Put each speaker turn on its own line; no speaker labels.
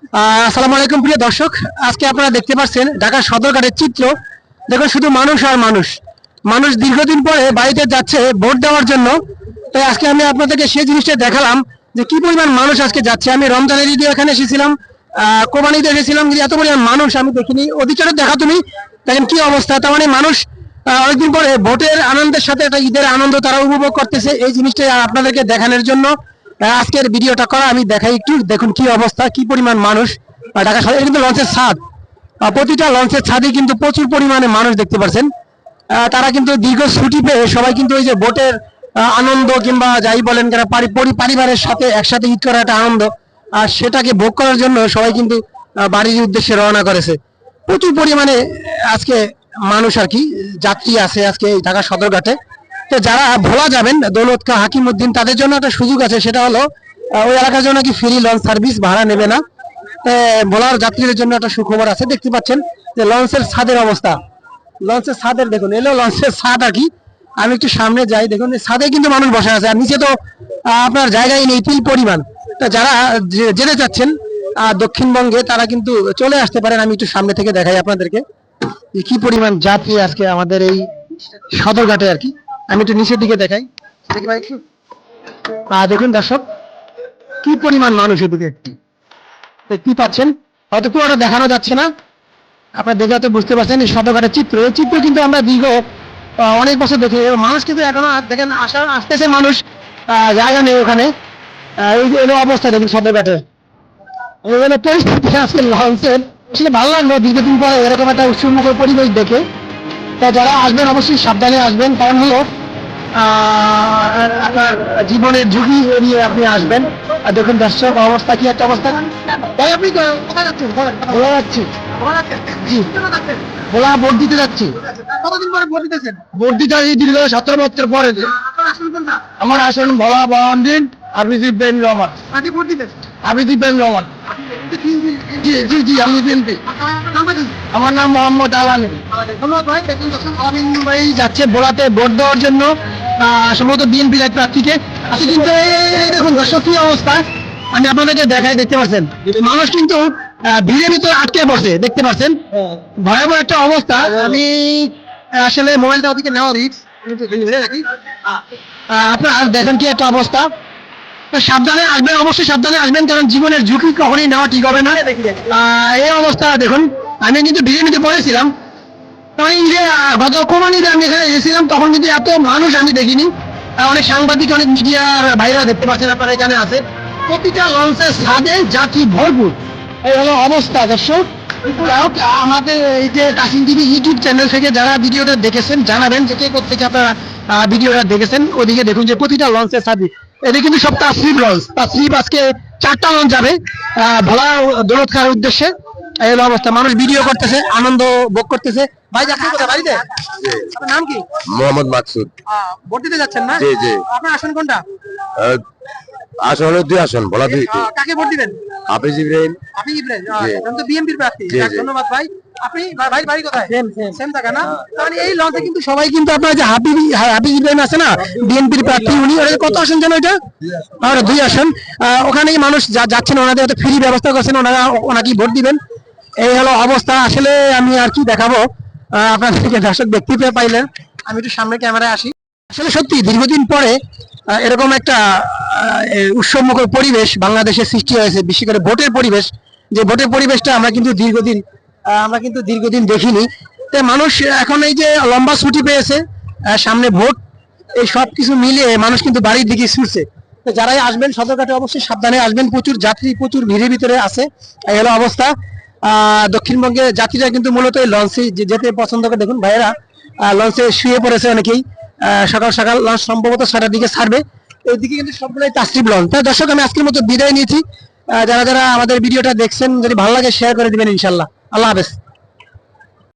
আসসালামু আলাইকুম প্রিয় দর্শক, আজকে আপনারা দেখতে পাচ্ছেন ঢাকা সদরঘাটের চিত্র। দেখুন শুধু মানুষ আর মানুষ। মানুষ দীর্ঘদিন পরে বাড়িতে যাচ্ছে ভোট দেওয়ার জন্য। তাই আজকে আমি আপনাদেরকে সেই জিনিসটা দেখালাম যে কি পরিমাণ মানুষ আজকে যাচ্ছে। আমি রমজানের ঈদে এখানে এসেছিলাম, কোরবানিতে এসেছিলাম, কিন্তু এত পরিমাণ মানুষ আমি দেখিনি। অধিকার দেখা তুমি দেখেন কি অবস্থা। তার মানে মানুষ অনেকদিন পরে ভোটের আনন্দের সাথে একটা ঈদের আনন্দ তারা উপভোগ করতেছে। এই জিনিসটা আপনাদেরকে দেখানোর জন্য আজকের ভিডিওটা করা। আমি দেখাই একটু, দেখুন কি অবস্থা, কি পরিমাণ মানুষ ঢাকা শহরে। কিন্তু লঞ্চের ছাদ, প্রতিটা লঞ্চের ছাদে কিন্তু প্রচুর পরিমাণে মানুষ দেখতে পাচ্ছেন। তারা কিন্তু দীর্ঘ ছুটি পেয়ে সবাই কিন্তু ওই যে ভোটের আনন্দ কিংবা যাই বলেন কেন পরিবারের সাথে একসাথে ঈদ করার একটা আনন্দ, আর সেটাকে ভোগ করার জন্য সবাই কিন্তু বাড়ির উদ্দেশ্যে রওনা করেছে। প্রচুর পরিমাণে আজকে মানুষ আর কি যাত্রী আছে আজকে এই ঢাকা সদরঘাটে। তো যারা ভোলা যাবেন দৌলতকা হাকিমউদ্দিন, তাদের জন্য একটা সুযোগ আছে, সেটা হলো ওই এলাকার জন্য কি ফ্রি লঞ্চ সার্ভিস, ভাড়া নেবে না। ভোলার যাত্রীদের জন্য একটা সুখবর আছে। দেখতে পাচ্ছেন যে লঞ্চের ছাদের অবস্থা, লঞ্চের ছাদের দেখুন, এলো লঞ্চের ছাদ আর কি। আমি একটু সামনে যাই, দেখুন ছাদে কিন্তু মানুষ বসে আছে, আর নিচে তো আপনার জায়গায় নেই তিল পরিমাণ। তা যারা যেতে চাচ্ছেন দক্ষিণবঙ্গে, তারা কিন্তু চলে আসতে পারেন। আমি একটু সামনে থেকে দেখাই আপনাদেরকে যে কি পরিমাণ যাত্রী আজকে আমাদের এই সদরঘাটে আর কি। আমি একটু নিচের দিকে দেখাই, দেখি ভাই একটু। দেখুন দর্শক কি পরিমাণ মানুষ এদিকে কি পাচ্ছেন, হয়তো পুরোটা দেখানো যাচ্ছে না, আপনার দেখে হয়তো বুঝতে পারছেন এই সদরঘাটের চিত্র। এই চিত্র কিন্তু আমরা দীর্ঘ অনেক বছর দেখি। মানুষ কিন্তু এখনো দেখেন আসতেছে মানুষ, জায়গা নেই ওখানে। এই যে এলো অবস্থা দেখুন সদরঘাটে, এখানে পরিস্থিতি আছে লঞ্চের। আসলে ভালো লাগলো দীর্ঘদিন পরে এরকম একটা উৎসবমুখর পরিবেশ দেখে। তা যারা আসবেন অবশ্যই সাবধানে আসবেন, কারণ হলো আপনার জীবনের ঝুঁকি এড়িয়ে আপনি আসবেন। আর দেখুন দর্শক অবস্থা, কি একটা অবস্থা। ভাই আপনি কোথায় যাচ্ছেন? ভোলা যাচ্ছি। জি, ভোলা ভোট দিতে যাচ্ছি। কতদিন পরে ভোট দিতেছেন? ভোট দিতে দীর্ঘ 17 বছর পরে। আমার আসন ভোলা বাউন্ডিন আবিদ বেন রহমান। আপনি ভোট দিতেন? আবিদ বেন রহমান। জি জি জি, আমি বিএনপি। আমার নাম মোহাম্মদ আলামী। ধন্যবাদ ভাই। ভাই যাচ্ছে ভোলাতে ভোট দেওয়ার জন্য, সম্ভবত বিএনপির এক প্রার্থীকে। আচ্ছা, কিন্তু এই দেখুন দর্শক কি অবস্থা, আমি আপনাদেরকে দেখাই, দেখতে পাচ্ছেন মানুষ কিন্তু ভিড়ের ভিতরে আটকে বসে, দেখতে পাচ্ছেন ভয়াবহ একটা অবস্থা। আমি আসলে মোবাইলটা ওদিকে নেওয়া রিস্ক, আপনার দেখেন কি একটা অবস্থা। সাবধানে আসবেন, অবশ্যই সাবধানে আসবেন, কারণ জীবনের ঝুঁকি কখনই নেওয়া ঠিক হবে না। এই অবস্থা দেখুন। আমি কিন্তু ভিড়ের মধ্যে পড়েছিলাম, গত কোরবানিতে আমি এখানে এসেছিলাম, তখন কিন্তু এত মানুষ আমি দেখিনি। অনেক সাংবাদিক, অনেক মিডিয়ার ভাইরা দেখতে পাচ্ছেন আপনারা এখানে আছে। প্রতিটা লঞ্চের ছাদে যাত্রী ভরপুর। এই হলো অবস্থা দর্শক। আমাদের এই যে কাশিম টিভি ইউটিউব চ্যানেল থেকে যারা ভিডিওটা দেখেছেন জানাবেন যে কে কোথেকে আপনারা ভিডিওটা দেখেছেন। ওদিকে দেখুন যে প্রতিটা লঞ্চের ছাদে, এটা কিন্তু সব তাসরিফ লঞ্চ। তাসরিফ আজকে 4টা লঞ্চ যাবে ভোলা দৌলত খাওয়ার উদ্দেশ্যে। এই হলো অবস্থা, মানুষ ভিডিও করতেছে, আনন্দ ভোগ করতেছে। ভাই যাচ্ছেন কোথায়? বাড়িতে? আপনার নাম কি?
মোহাম্মদ মাকসুদ।
ভোট দিতে যাচ্ছেন না?
জি জি।
আপনার আসন কোনটা?
আসন হলো 2 আসন, ভোলা 2।
কাকে ভোট দিবেন?
হাফিজ ইব্রাহিম।
আপনি ইব্রাহিম, এখন তো বিএনপির প্রার্থী। ধন্যবাদ ভাই। আপনি ভাই বাড়ি কোথায়? সেম জায়গা না? মানে এই লঞ্চে কিন্তু সবাই কিন্তু আপনার যে হাফিজ ইব্রাহিম আছে না, বিএনপির প্রার্থী, উনি কত আসন জানো এটা? আর 2 আসন। ওখানেই মানুষ যাচ্ছেন, ওনাদের হয়তো ফ্রি ব্যবস্থা করছেন, ওনাকে ভোট দিবেন। এই হলো অবস্থা। আসলে আমি আর কি দেখাবো আপনাদেরকে, দর্শক দেখতে পাইলেন। আমি একটু সামনে ক্যামেরায় আসি। আসলে সত্যি দীর্ঘদিন পরে এরকম একটা উৎসবমুখর পরিবেশ বাংলাদেশে সৃষ্টি হয়েছে, বিশেষ করে ভোটের পরিবেশ। যে ভোটের পরিবেশটা আমরা কিন্তু দীর্ঘদিন দেখিনি। তাই মানুষ এখন এই যে লম্বা ছুটি পেয়েছে, সামনে ভোট, এই সব কিছু মিলিয়ে মানুষ কিন্তু বাড়ির দিকে ছুটছে। তো যারাই আসবেন সদরঘাটে অবশ্যই সাবধানে আসবেন, প্রচুর যাত্রী প্রচুর ভিড়ের ভিতরে আছে। এই হলো অবস্থা। দক্ষিণবঙ্গে যাত্রীরা কিন্তু মূলত এই লঞ্চে যেতে পছন্দ করে। দেখুন ভাইয়েরা লঞ্চে শুয়ে পড়েছে অনেকেই। সকাল সকাল লঞ্চ সম্ভবত 6টার দিকে ছাড়বে। এইদিকে কিন্তু সবগুলোই তাসরিফ লঞ্চ। তাই দর্শক আমি আজকের মতো বিদায় নিয়েছি। যারা যারা আমাদের ভিডিওটা দেখছেন, যদি ভালো লাগে শেয়ার করে দিবেন ইনশাল্লাহ। আল্লাহ হাফেজ।